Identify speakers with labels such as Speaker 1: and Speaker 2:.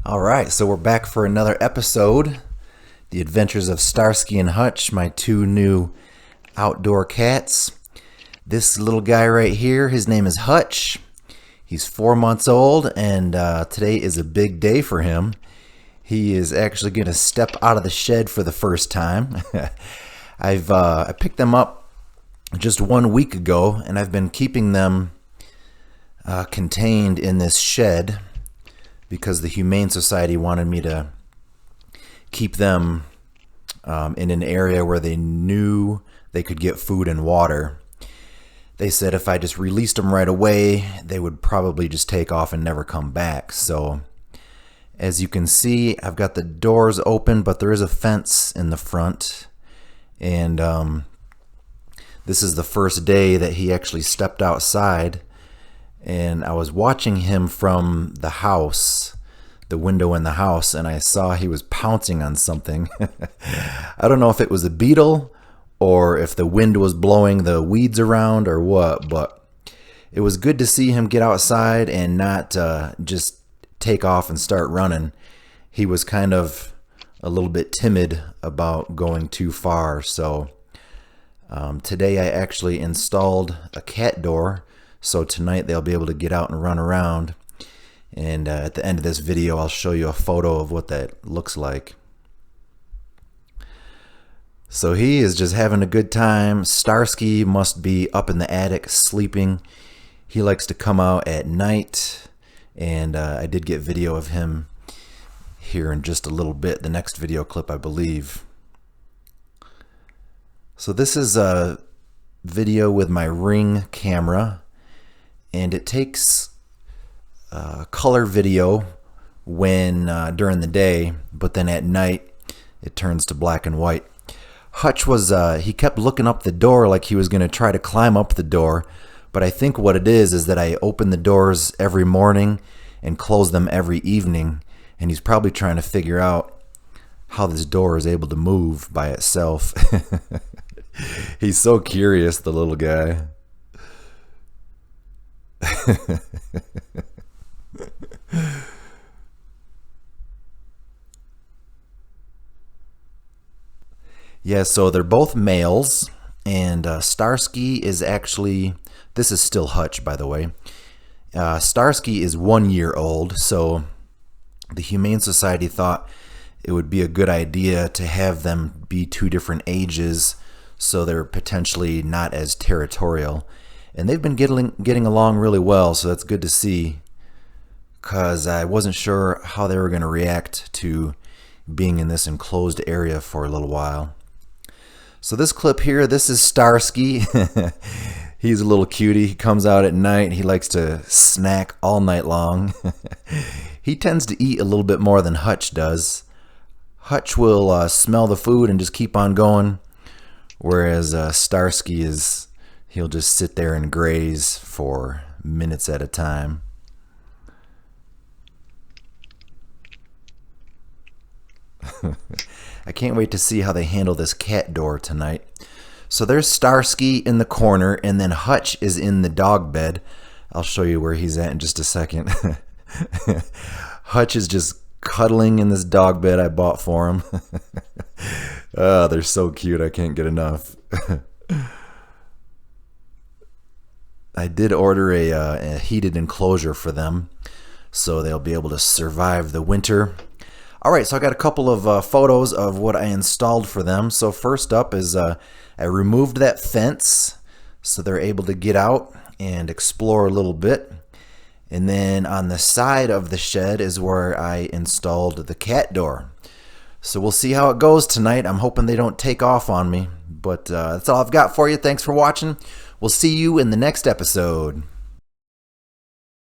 Speaker 1: All right, so we're back for another episode. The Adventures of Starsky and Hutch, my two new outdoor cats. This little guy right here, his name is Hutch. He's 4 months old, and today is a big day for him. He is actually going to step out of the shed for the first time. I picked them up just 1 week ago, and I've been keeping them contained in this shed because the Humane Society wanted me to keep them in an area where they knew they could get food and water. They said if I just released them right away, they would probably just take off and never come back. So as you can see, I've got the doors open, but there is a fence in the front. And this is the first day that he actually stepped outside. And I was watching him from the house, the window in the house, and I saw he was pouncing on something. I don't know if it was a beetle or if the wind was blowing the weeds around or what, but it was good to see him get outside and not just take off and start running. He was kind of a little bit timid about going too far. So today I actually installed a cat door, so tonight they'll be able to get out and run around. And at the end of this video, I'll show you a photo of what that looks like. So he is just having a good time. Starsky must be up in the attic sleeping. He likes to come out at night, and I did get video of him here in just a little bit, the next video clip, I believe. So this is a video with my Ring camera, and it takes color video when during the day, but then at night it turns to black and white. Hutch was he kept looking up the door like he was going to try to climb up the door, but I think what it is that I open the doors every morning and close them every evening, and he's probably trying to figure out how this door is able to move by itself. He's so curious, the little guy. Yeah, so they're both males, and Starsky is actually, this is still Hutch, by the way. Starsky is 1 year old, so the Humane Society thought it would be a good idea to have them be two different ages so they're potentially not as territorial. And they've been getting along really well, so that's good to see, because I wasn't sure how they were going to react to being in this enclosed area for a little while. So this clip here, this is Starsky. He's a little cutie. He comes out at night. He likes to snack all night long. He tends to eat a little bit more than Hutch does. Hutch will smell the food and just keep on going, whereas Starsky he'll just sit there and graze for minutes at a time. I can't wait to see how they handle this cat door tonight. So there's Starsky in the corner, and then Hutch is in the dog bed. I'll show you where he's at in just a second. Hutch is just cuddling in this dog bed I bought for him. Oh, they're so cute. I can't get enough. I did order a heated enclosure for them, so they'll be able to survive the winter. All right, so I got a couple of photos of what I installed for them. So first up is I removed that fence so they're able to get out and explore a little bit. And then on the side of the shed is where I installed the cat door. So we'll see how it goes tonight. I'm hoping they don't take off on me. But that's all I've got for you. Thanks for watching. We'll see you in the next episode.